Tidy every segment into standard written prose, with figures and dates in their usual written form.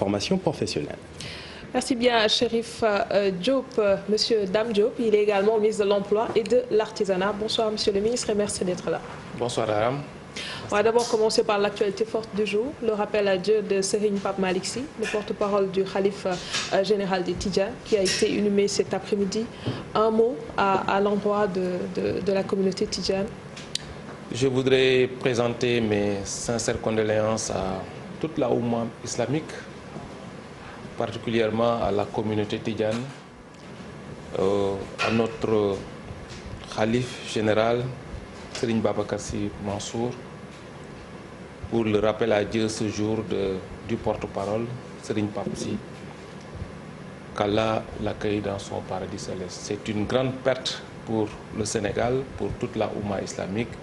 formation professionnelle. Merci bien, Chérif Diop, Monsieur Dame Diop. Il est également ministre de l'Emploi et de l'Artisanat. Bonsoir, Monsieur le ministre, et merci d'être là. Bonsoir, Aram. On va d'abord commencer par l'actualité forte du jour, le rappel à Dieu de Serigne Pape Malick Sy, le porte-parole du Khalife général des Tidjanes, qui a été inhumé cet après-midi. Un mot à l'endroit de la communauté Tidjane. Je voudrais présenter mes sincères condoléances à toute la Oumma islamique, particulièrement à la communauté Tidjane, à notre Khalife général, Serigne Babacar Sy Mansour, pour le rappel à Dieu ce jour du porte-parole, Serigne Pape Sy, qu'Allah l'accueille dans son paradis céleste. C'est une grande perte pour le Sénégal, pour toute la Oumma islamique,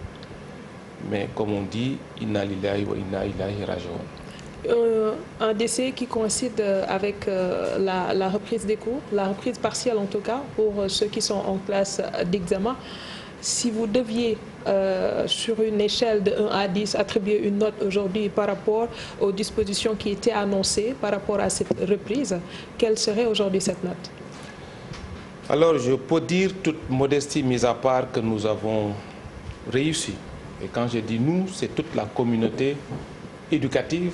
mais comme on dit, inna lillahi wa inna ilayhi raji'un. Un décès qui coïncide avec la reprise des cours, la reprise partielle en tout cas, pour ceux qui sont en classe d'examen. Si vous deviez, sur une échelle de 1 à 10, attribuer une note aujourd'hui par rapport aux dispositions qui étaient annoncées, par rapport à cette reprise, quelle serait aujourd'hui cette note? Alors, je peux dire, toute modestie mise à part, que nous avons réussi. Et quand je dis nous, c'est toute la communauté éducative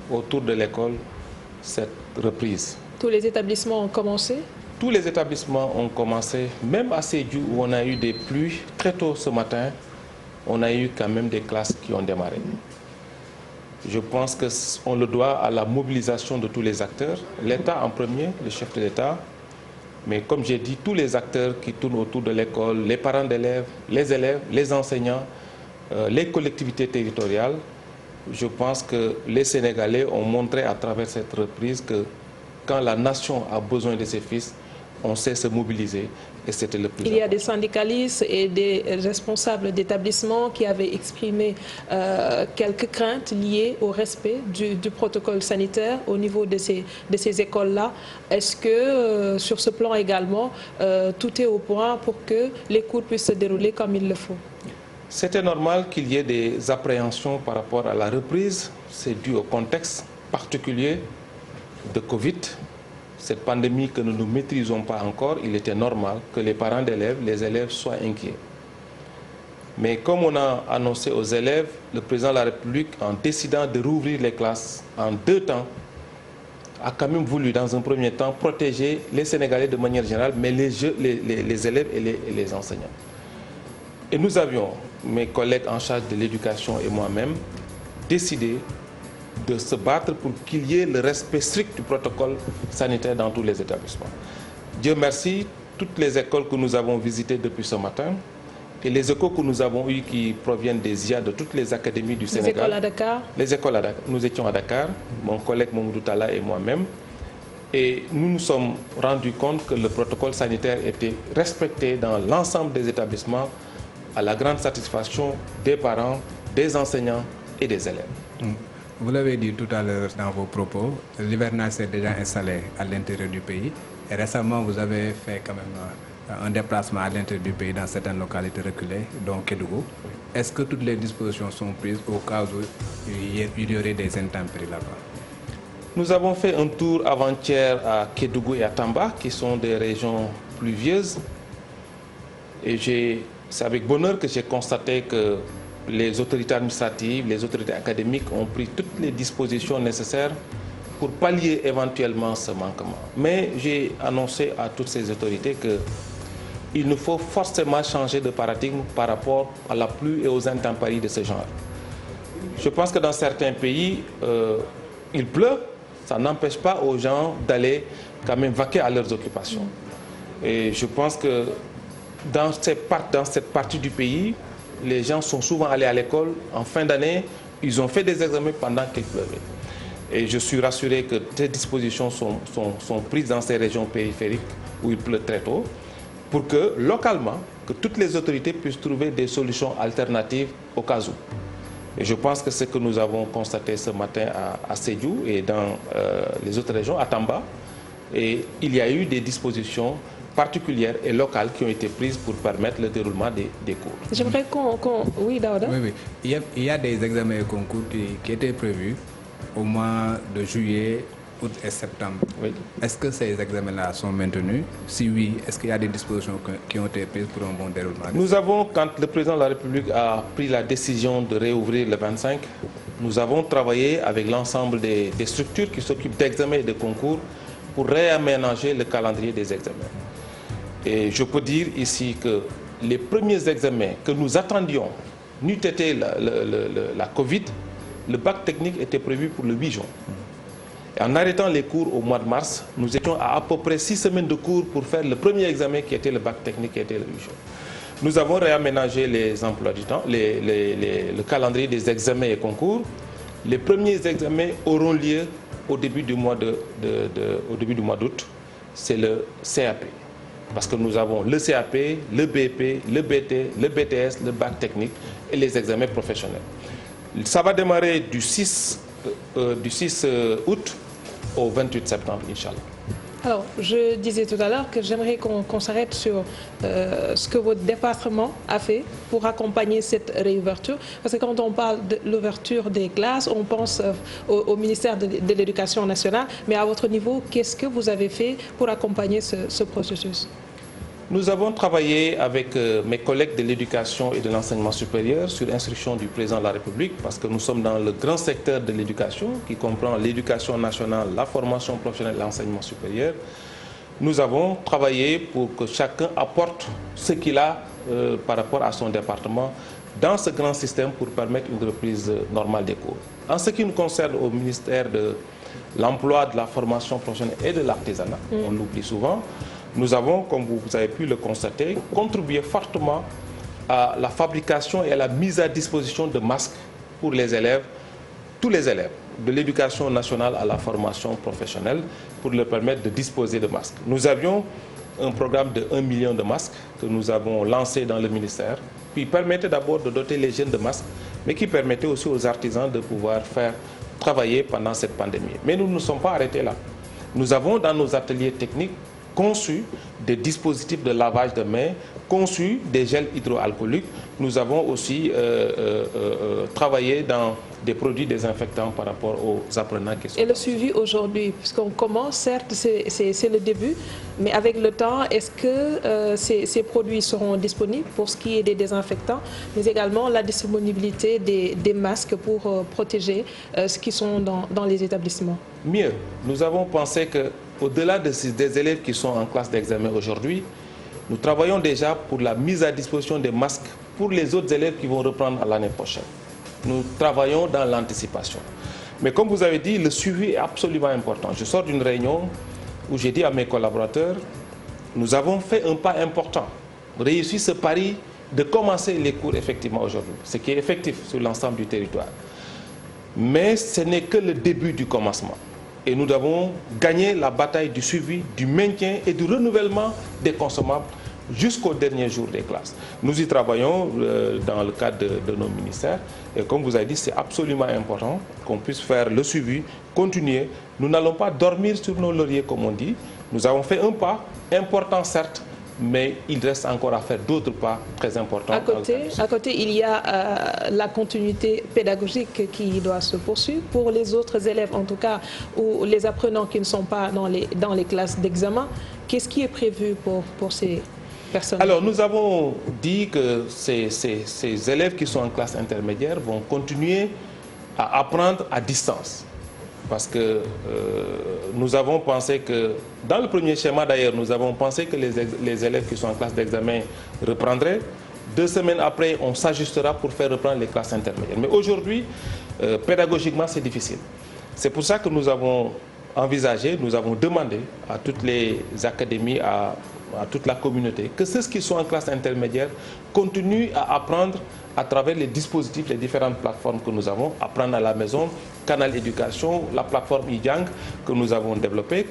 autour de l'école, cette reprise. Tous les établissements ont commencé? Tous les établissements ont commencé, même à Sédhiou où on a eu des pluies très tôt ce matin, on a eu quand même des classes qui ont démarré. Je pense qu'on le doit à la mobilisation de tous les acteurs, l'État en premier, le chef de l'État, mais comme j'ai dit, tous les acteurs qui tournent autour de l'école, les parents d'élèves, les enseignants, les collectivités territoriales. Je pense que les Sénégalais ont montré à travers cette reprise que quand la nation a besoin de ses fils, on sait se mobiliser et c'était le plus important. Il y a des syndicalistes et des responsables d'établissements qui avaient exprimé quelques craintes liées au respect du protocole sanitaire au niveau de ces écoles-là. Est-ce que sur ce plan également, tout est au point pour que les cours puissent se dérouler comme il le faut? C'était normal qu'il y ait des appréhensions par rapport à la reprise. C'est dû au contexte particulier de Covid. Cette pandémie que nous ne maîtrisons pas encore, il était normal que les parents d'élèves, les élèves soient inquiets. Mais comme on a annoncé aux élèves, le président de la République, en décidant de rouvrir les classes en 2 temps, a quand même voulu, dans un premier temps, protéger les Sénégalais de manière générale, mais les élèves et les enseignants. Et nous avions, mes collègues en charge de l'éducation et moi-même, décidé de se battre pour qu'il y ait le respect strict du protocole sanitaire dans tous les établissements. Dieu merci, toutes les écoles que nous avons visitées depuis ce matin et les échos que nous avons eus qui proviennent des IA de toutes les académies du Sénégal. Les écoles à Dakar? Les écoles à Dakar. Nous étions à Dakar, mon collègue Mamoudou Talla et moi-même. Et nous nous sommes rendus compte que le protocole sanitaire était respecté dans l'ensemble des établissements à la grande satisfaction des parents, des enseignants et des élèves. Vous l'avez dit tout à l'heure dans vos propos, l'hivernage s'est déjà installé à l'intérieur du pays. Et récemment, vous avez fait quand même un déplacement à l'intérieur du pays dans certaines localités reculées, dont Kédougou. Est-ce que toutes les dispositions sont prises au cas où il y aurait des intempéries là-bas? Nous avons fait un tour avant-hier à Kédougou et à Tamba, qui sont des régions pluvieuses. Et c'est avec bonheur que j'ai constaté que les autorités administratives, les autorités académiques ont pris toutes les dispositions nécessaires pour pallier éventuellement ce manquement. Mais j'ai annoncé à toutes ces autorités qu'il nous faut forcément changer de paradigme par rapport à la pluie et aux intempéries de ce genre. Je pense que dans certains pays, il pleut, ça n'empêche pas aux gens d'aller quand même vaquer à leurs occupations. Et je pense que dans cette partie du pays, les gens sont souvent allés à l'école en fin d'année, ils ont fait des examens pendant qu'il pleuvait. Et je suis rassuré que ces dispositions sont prises dans ces régions périphériques où il pleut très tôt, pour que localement, que toutes les autorités puissent trouver des solutions alternatives au cas où. Et je pense que c'est ce que nous avons constaté ce matin à Sédhiou et dans les autres régions, à Tamba. Et il y a eu des dispositions particulières et locales qui ont été prises pour permettre le déroulement des cours. J'aimerais Oui, Daouda. Oui. Il y a des examens et concours qui étaient prévus au mois de juillet août et septembre. Oui. Est-ce que ces examens-là sont maintenus? Si oui, est-ce qu'il y a des dispositions qui ont été prises pour un bon déroulement? Nous avons, quand le président de la République a pris la décision de réouvrir le 25, nous avons travaillé avec l'ensemble des structures qui s'occupent d'examens et de concours pour réaménager le calendrier des examens. Et je peux dire ici que les premiers examens que nous attendions, n'eût été la Covid, le bac technique était prévu pour le 8 juin. Et en arrêtant les cours au mois de mars, nous étions à peu près 6 semaines de cours pour faire le premier examen qui était le bac technique, qui était le 8 juin. Nous avons réaménagé les emplois du temps, le calendrier des examens et concours. Les premiers examens auront lieu au début du mois d'août. C'est le CAP. Parce que nous avons le CAP, le BP, le BT, le BTS, le bac technique et les examens professionnels. Ça va démarrer du 6 août au 28 septembre, Inch'Allah. Alors, je disais tout à l'heure que j'aimerais qu'on s'arrête sur ce que votre département a fait pour accompagner cette réouverture. Parce que quand on parle de l'ouverture des classes, on pense au ministère de l'Éducation nationale. Mais à votre niveau, qu'est-ce que vous avez fait pour accompagner ce processus? Nous avons travaillé avec mes collègues de l'éducation et de l'enseignement supérieur sur instruction du président de la République, parce que nous sommes dans le grand secteur de l'éducation qui comprend l'éducation nationale, la formation professionnelle et l'enseignement supérieur. Nous avons travaillé pour que chacun apporte ce qu'il a par rapport à son département dans ce grand système pour permettre une reprise normale des cours. En ce qui nous concerne au ministère de l'Emploi, de la formation professionnelle et de l'artisanat, on l'oublie souvent, nous avons, comme vous avez pu le constater, contribué fortement à la fabrication et à la mise à disposition de masques pour les élèves, tous les élèves, de l'éducation nationale à la formation professionnelle, pour leur permettre de disposer de masques. Nous avions un programme de 1 million de masques que nous avons lancé dans le ministère, qui permettait d'abord de doter les jeunes de masques, mais qui permettait aussi aux artisans de pouvoir travailler pendant cette pandémie. Mais nous ne nous sommes pas arrêtés là. Nous avons dans nos ateliers techniques conçu des dispositifs de lavage de mains, conçu des gels hydroalcooliques. Nous avons aussi travaillé dans des produits désinfectants par rapport aux apprenants qui sont... Et le suivi aujourd'hui, puisqu'on commence, certes, c'est le début, mais avec le temps, est-ce que ces produits seront disponibles pour ce qui est des désinfectants, mais également la disponibilité des masques pour protéger ceux qui sont dans les établissements? Mieux, nous avons pensé que au-delà des élèves qui sont en classe d'examen aujourd'hui, nous travaillons déjà pour la mise à disposition des masques pour les autres élèves qui vont reprendre à l'année prochaine. Nous travaillons dans l'anticipation. Mais comme vous avez dit, le suivi est absolument important. Je sors d'une réunion où j'ai dit à mes collaborateurs, nous avons fait un pas important, réussi ce pari de commencer les cours effectivement aujourd'hui, ce qui est effectif sur l'ensemble du territoire. Mais ce n'est que le début du commencement. Et nous avons gagné la bataille du suivi, du maintien et du renouvellement des consommables jusqu'au dernier jour des classes. Nous y travaillons dans le cadre de nos ministères. Et comme vous avez dit, c'est absolument important qu'on puisse faire le suivi, continuer. Nous n'allons pas dormir sur nos lauriers, comme on dit. Nous avons fait un pas important, certes, mais il reste encore à faire d'autres pas très importants. À côté, il y a la continuité pédagogique qui doit se poursuivre pour les autres élèves, en tout cas, ou les apprenants qui ne sont pas dans les classes d'examen. Qu'est-ce qui est prévu pour ces personnes? Alors, nous avons dit que ces élèves qui sont en classe intermédiaire vont continuer à apprendre à distance. Parce que nous avons pensé que, dans le premier schéma d'ailleurs, nous avons pensé que les élèves qui sont en classe d'examen reprendraient. 2 semaines après, on s'ajustera pour faire reprendre les classes intermédiaires. Mais aujourd'hui, pédagogiquement, c'est difficile. C'est pour ça que nous avons envisagé, nous avons demandé à toutes les académies, à toute la communauté, que ceux qui sont en classe intermédiaire continuent à apprendre à travers les dispositifs, les différentes plateformes que nous avons, apprendre à la maison, Canal Éducation, la plateforme e-Jang que nous avons développée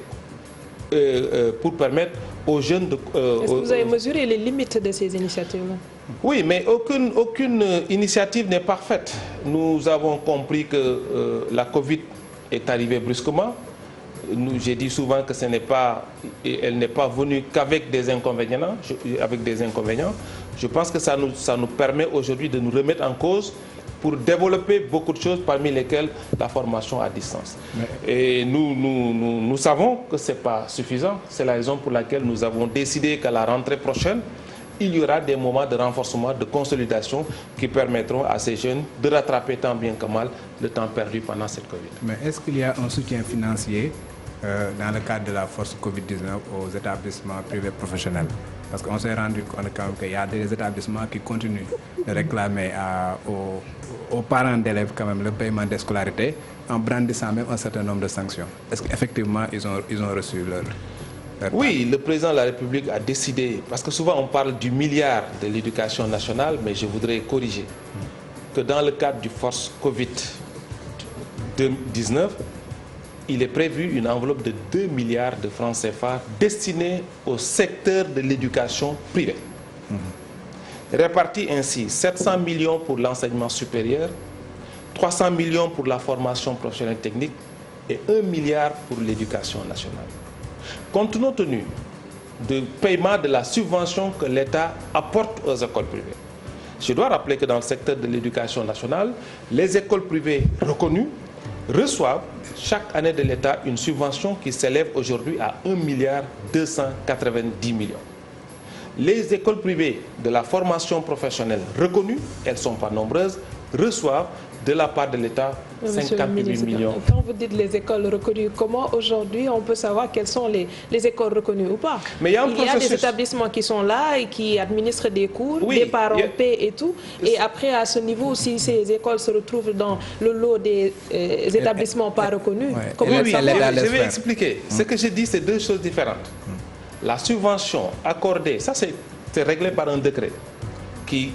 pour permettre aux jeunes de... Est-ce que vous avez mesuré les limites de ces initiatives-là? Oui, mais aucune initiative n'est parfaite. Nous avons compris que la Covid est arrivée brusquement. J'ai dit souvent que elle n'est pas venue qu'avec des inconvénients. Je pense que ça nous permet aujourd'hui de nous remettre en cause pour développer beaucoup de choses, parmi lesquelles la formation à distance. Et nous savons que ce n'est pas suffisant. C'est la raison pour laquelle nous avons décidé qu'à la rentrée prochaine, il y aura des moments de renforcement, de consolidation qui permettront à ces jeunes de rattraper tant bien que mal le temps perdu pendant cette Covid. Mais est-ce qu'il y a un soutien financier dans le cadre de la force Covid-19 aux établissements privés professionnels? Parce qu'on s'est rendu compte quand même qu'il y a des établissements qui continuent de réclamer aux parents d'élèves quand même le paiement des scolarités en brandissant même un certain nombre de sanctions. Est-ce qu'effectivement ils ont reçu leur... Oui, le président de la République a décidé, parce que souvent on parle du milliard de l'éducation nationale, mais je voudrais corriger que dans le cadre du force Covid-19, il est prévu une enveloppe de 2 milliards de francs CFA destinée au secteur de l'éducation privée. Répartis ainsi 700 millions pour l'enseignement supérieur, 300 millions pour la formation professionnelle technique et 1 milliard pour l'éducation nationale. Compte tenu du paiement de la subvention que l'État apporte aux écoles privées, je dois rappeler que dans le secteur de l'éducation nationale, les écoles privées reconnues reçoivent chaque année de l'État une subvention qui s'élève aujourd'hui à 1 milliard 290 millions. Les écoles privées de la formation professionnelle reconnues, elles ne sont pas nombreuses, reçoivent de la part de l'État 58 millions. Quand vous dites les écoles reconnues, comment aujourd'hui on peut savoir quelles sont les écoles reconnues ou pas? Mais il y a des établissements qui sont là et qui administrent des cours, oui, des parents paient et tout. Et après, à ce niveau, si ces écoles se retrouvent dans le lot des établissements pas reconnus, comment je vais expliquer. Ce que je dis, c'est deux choses différentes. La subvention accordée, ça c'est réglé par un décret qui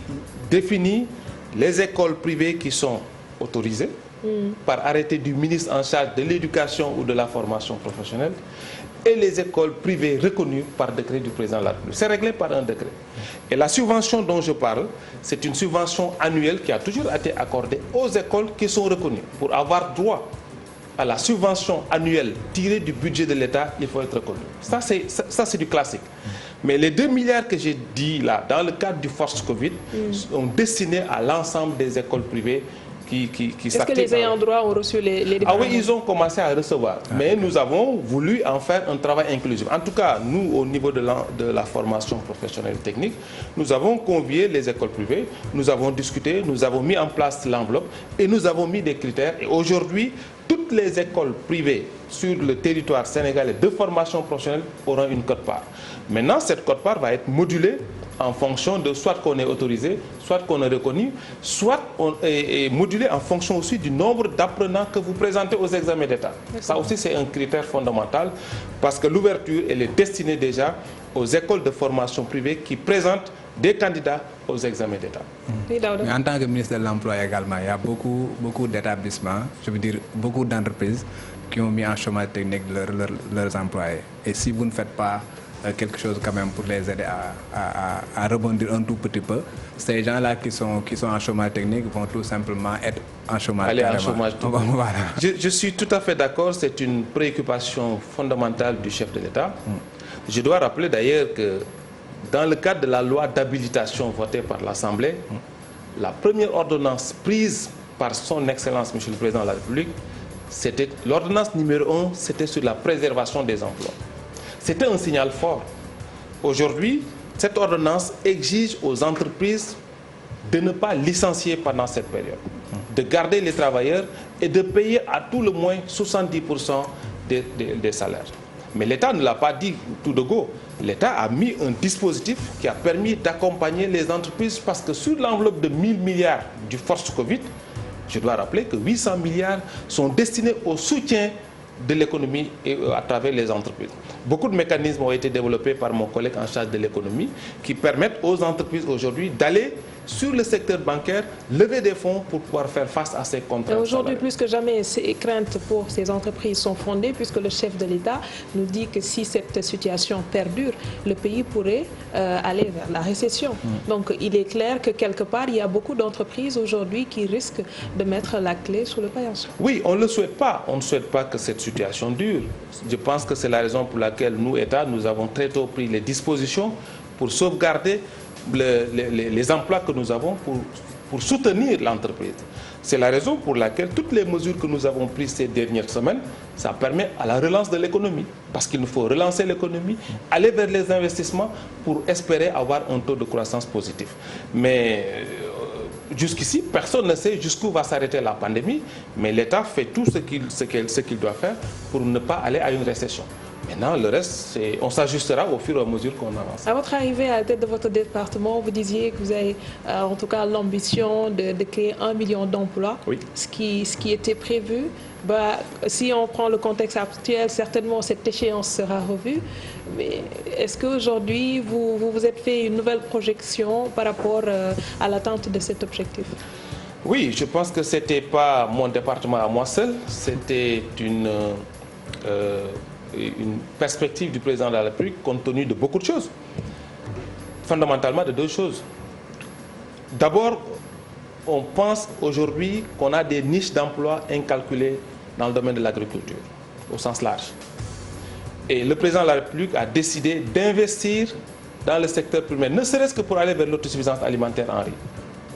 définit les écoles privées qui sont autorisées par arrêté du ministre en charge de l'éducation ou de la formation professionnelle et les écoles privées reconnues par décret du président de la République. C'est réglé par un décret. Et la subvention dont je parle, c'est une subvention annuelle qui a toujours été accordée aux écoles qui sont reconnues. Pour avoir droit à la subvention annuelle tirée du budget de l'État, il faut être reconnu. Ça, c'est du classique. Mais les 2 milliards que j'ai dit là, dans le cadre du force Covid, sont destinés à l'ensemble des écoles privées qui Est-ce que les ayants droit ont reçu les Ah oui, ils ont commencé à recevoir. Mais nous avons voulu en faire un travail inclusif. En tout cas, nous, au niveau de la formation professionnelle technique, nous avons convié les écoles privées, nous avons discuté, nous avons mis en place l'enveloppe et nous avons mis des critères. Et aujourd'hui, toutes les écoles privées sur le territoire sénégalais de formation professionnelle auront une quote-part. Maintenant, cette quote-part va être modulée en fonction de soit qu'on est autorisé, soit qu'on est reconnu, soit on est modulé en fonction aussi du nombre d'apprenants que vous présentez aux examens d'État. Ça aussi, c'est un critère fondamental parce que l'ouverture, elle est destinée déjà aux écoles de formation privée qui présentent des candidats aux examens d'État. Mais en tant que ministre de l'Emploi également, il y a beaucoup d'établissements, je veux dire beaucoup d'entreprises qui ont mis en chômage technique leurs employés. Et si vous ne faites pas quelque chose quand même pour les aider à rebondir un tout petit peu, ces gens-là qui sont en chômage technique vont tout simplement être en chômage. Aller en chômage. Voilà. Je suis tout à fait d'accord, c'est une préoccupation fondamentale du chef de l'État. Je dois rappeler d'ailleurs que dans le cadre de la loi d'habilitation votée par l'Assemblée, la première ordonnance prise par son Excellence, Monsieur le Président de la République, c'était l'ordonnance numéro 1, c'était sur la préservation des emplois. C'était un signal fort. Aujourd'hui, cette ordonnance exige aux entreprises de ne pas licencier pendant cette période, de garder les travailleurs et de payer à tout le moins 70% des salaires. Mais l'État ne l'a pas dit tout de go. L'État a mis un dispositif qui a permis d'accompagner les entreprises parce que sur l'enveloppe de 1000 milliards du force Covid, je dois rappeler que 800 milliards sont destinés au soutien de l'économie et à travers les entreprises. Beaucoup de mécanismes ont été développés par mon collègue en charge de l'économie qui permettent aux entreprises aujourd'hui d'aller sur le secteur bancaire, lever des fonds pour pouvoir faire face à ces contraintes. Aujourd'hui, plus que jamais, ces craintes pour ces entreprises sont fondées puisque le chef de l'État nous dit que si cette situation perdure, le pays pourrait aller vers la récession. Donc, il est clair que quelque part, il y a beaucoup d'entreprises aujourd'hui qui risquent de mettre la clé sous le paillasson. Oui, on ne le souhaite pas. On ne souhaite pas que cette situation dure. Je pense que c'est la raison pour laquelle nous, État, nous avons très tôt pris les dispositions pour sauvegarder les emplois que nous avons pour pour soutenir l'entreprise. C'est la raison pour laquelle toutes les mesures que nous avons prises ces dernières semaines, ça permet à la relance de l'économie. Parce qu'il nous faut relancer l'économie, aller vers les investissements pour espérer avoir un taux de croissance positif. Mais jusqu'ici, personne ne sait jusqu'où va s'arrêter la pandémie, mais l'État fait tout ce qu'il doit faire pour ne pas aller à une récession. Maintenant, le reste, on s'ajustera au fur et à mesure qu'on avance. À votre arrivée à la tête de votre département, vous disiez que vous avez en tout cas l'ambition de créer 1 million d'emplois, oui. ce qui était prévu. Si on prend le contexte actuel, certainement cette échéance sera revue. Mais est-ce qu'aujourd'hui, vous vous êtes fait une nouvelle projection par rapport à l'atteinte de cet objectif? Oui, je pense que ce n'était pas mon département à moi seul, c'était une perspective du président de la République compte tenu de beaucoup de choses. Fondamentalement de deux choses. D'abord, on pense aujourd'hui qu'on a des niches d'emploi incalculées dans le domaine de l'agriculture, au sens large. Et le président de la République a décidé d'investir dans le secteur primaire, ne serait-ce que pour aller vers l'autosuffisance alimentaire en riz.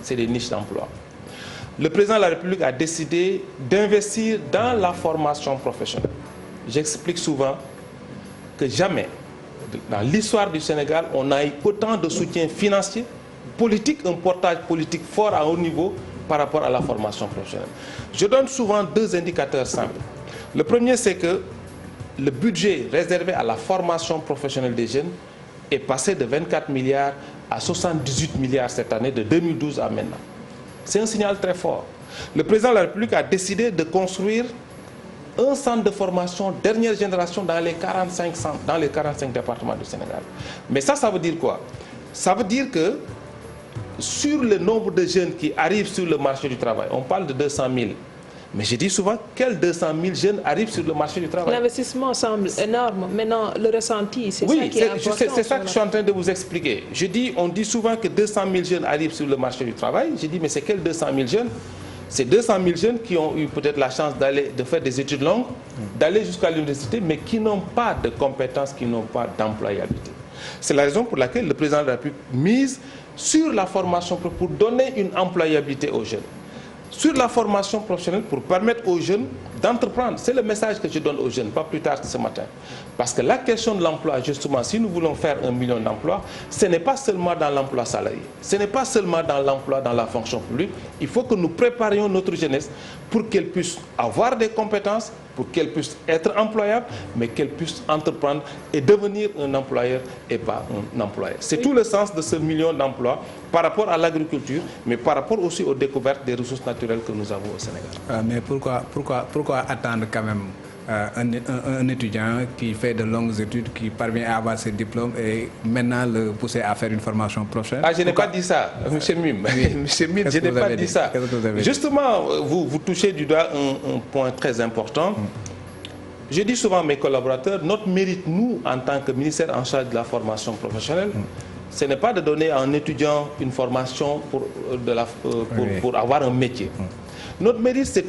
C'est des niches d'emploi. Le président de la République a décidé d'investir dans la formation professionnelle. J'explique souvent que jamais, dans l'histoire du Sénégal, on n'a eu autant de soutien financier, politique, un portage politique fort à haut niveau par rapport à la formation professionnelle. Je donne souvent deux indicateurs simples. Le premier, c'est que le budget réservé à la formation professionnelle des jeunes est passé de 24 milliards à 78 milliards cette année, de 2012 à maintenant. C'est un signal très fort. Le président de la République a décidé de construire un centre de formation dernière génération dans les 45 départements du Sénégal. Mais ça veut dire quoi? Ça veut dire que sur le nombre de jeunes qui arrivent sur le marché du travail, on parle de 200 000. Mais je dis souvent, quels 200 000 jeunes arrivent sur le marché du travail? L'investissement semble énorme. Maintenant, le ressenti, c'est ça qui est important. Oui, c'est ça que je suis en train de vous expliquer. On dit souvent que 200 000 jeunes arrivent sur le marché du travail. Je dis, mais c'est quels 200 000 jeunes? C'est 200 000 jeunes qui ont eu peut-être la chance de faire des études longues, d'aller jusqu'à l'université, mais qui n'ont pas de compétences, qui n'ont pas d'employabilité. C'est la raison pour laquelle le président de la République mise sur la formation pour donner une employabilité aux jeunes. Sur la formation professionnelle pour permettre aux jeunes d'entreprendre. C'est le message que je donne aux jeunes, pas plus tard que ce matin. Parce que la question de l'emploi, justement, si nous voulons faire 1 million d'emplois, ce n'est pas seulement dans l'emploi salarié, ce n'est pas seulement dans l'emploi dans la fonction publique. Il faut que nous préparions notre jeunesse pour qu'elle puisse avoir des compétences, pour qu'elle puisse être employable, mais qu'elle puisse entreprendre et devenir un employeur et pas un employé. C'est tout le sens de ce million d'emplois par rapport à l'agriculture, mais par rapport aussi aux découvertes des ressources naturelles que nous avons au Sénégal. Mais pourquoi attendre quand même un étudiant qui fait de longues études, qui parvient à avoir ses diplômes et maintenant le pousser à faire une formation professionnelle? Ah, je n'ai pas dit ça, M. Mime. Monsieur Mime, je n'ai pas dit ça. Justement, vous touchez du doigt un point très important. Je dis souvent à mes collaborateurs, notre mérite, nous, en tant que ministère en charge de la formation professionnelle, ce n'est pas de donner à un étudiant une formation pour avoir un métier. Notre mérite, c'est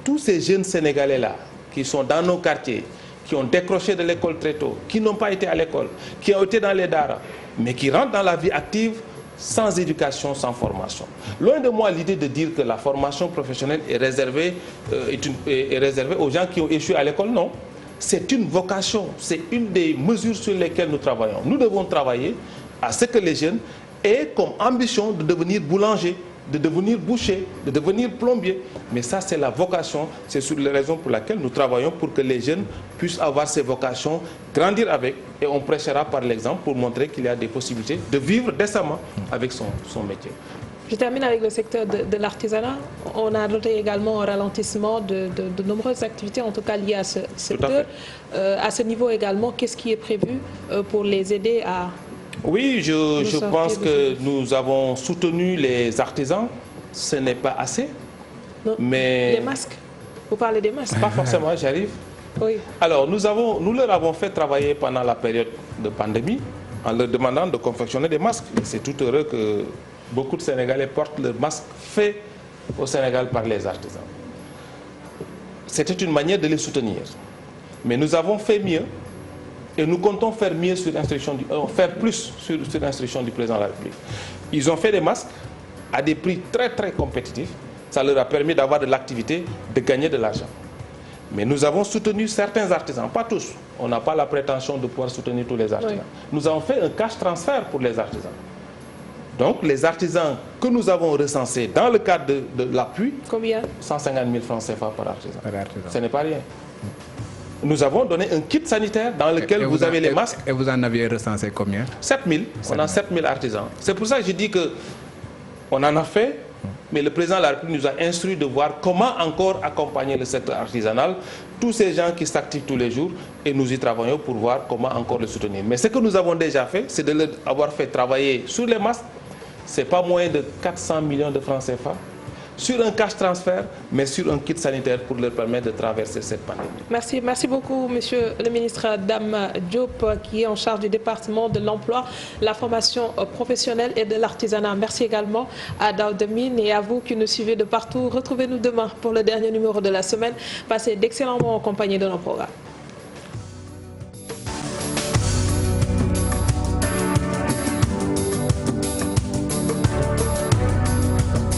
tous ces jeunes Sénégalais-là qui sont dans nos quartiers, qui ont décroché de l'école très tôt, qui n'ont pas été à l'école, qui ont été dans les daara, mais qui rentrent dans la vie active sans éducation, sans formation. Loin de moi l'idée de dire que la formation professionnelle est réservée aux gens qui ont échoué à l'école, non. C'est une vocation, c'est une des mesures sur lesquelles nous travaillons. Nous devons travailler à ce que les jeunes aient comme ambition de devenir boulanger, de devenir boucher, de devenir plombier. Mais ça, c'est la vocation, c'est sur les raisons pour lesquelles nous travaillons pour que les jeunes puissent avoir ces vocations, grandir avec, et on prêchera par l'exemple pour montrer qu'il y a des possibilités de vivre décemment avec son métier. Je termine avec le secteur de l'artisanat. On a noté également un ralentissement de nombreuses activités, en tout cas liées à ce secteur. À ce niveau également, qu'est-ce qui est prévu pour les aider à... Oui, je pense que nous avons soutenu les artisans. Ce n'est pas assez. Non. Mais... Les masques. Vous parlez des masques? Pas forcément, j'arrive. Oui. Alors, nous leur avons fait travailler pendant la période de pandémie en leur demandant de confectionner des masques. C'est tout heureux que beaucoup de Sénégalais portent leurs masques faits au Sénégal par les artisans. C'était une manière de les soutenir. Mais nous avons fait mieux. Et nous comptons faire mieux sur l'instruction faire plus sur l'instruction du président de la République. Ils ont fait des masques à des prix très très compétitifs. Ça leur a permis d'avoir de l'activité, de gagner de l'argent. Mais nous avons soutenu certains artisans, pas tous. On n'a pas la prétention de pouvoir soutenir tous les artisans. Oui. Nous avons fait un cash transfert pour les artisans. Donc les artisans que nous avons recensés dans le cadre de l'appui, combien? 150 000 francs CFA par artisan. Ce n'est pas rien. Nous avons donné un kit sanitaire dans lequel vous avez les masques. Et vous en aviez recensé combien? 7 000. On a 7 000 artisans. C'est pour ça que je dis qu'on en a fait, mais le président de la République nous a instruit de voir comment encore accompagner le secteur artisanal, tous ces gens qui s'activent tous les jours, et nous y travaillons pour voir comment encore le soutenir. Mais ce que nous avons déjà fait, c'est de leur avoir fait travailler sur les masques. Ce n'est pas moins de 400 millions de francs CFA, sur un cash transfert, mais sur un kit sanitaire pour leur permettre de traverser cette pandémie. Merci beaucoup, monsieur le ministre Dame Diop, qui est en charge du département de l'emploi, la formation professionnelle et de l'artisanat. Merci également à Daouda Mine et à vous qui nous suivez de partout. Retrouvez-nous demain pour le dernier numéro de la semaine. Passez d'excellents moments en compagnie de nos programmes.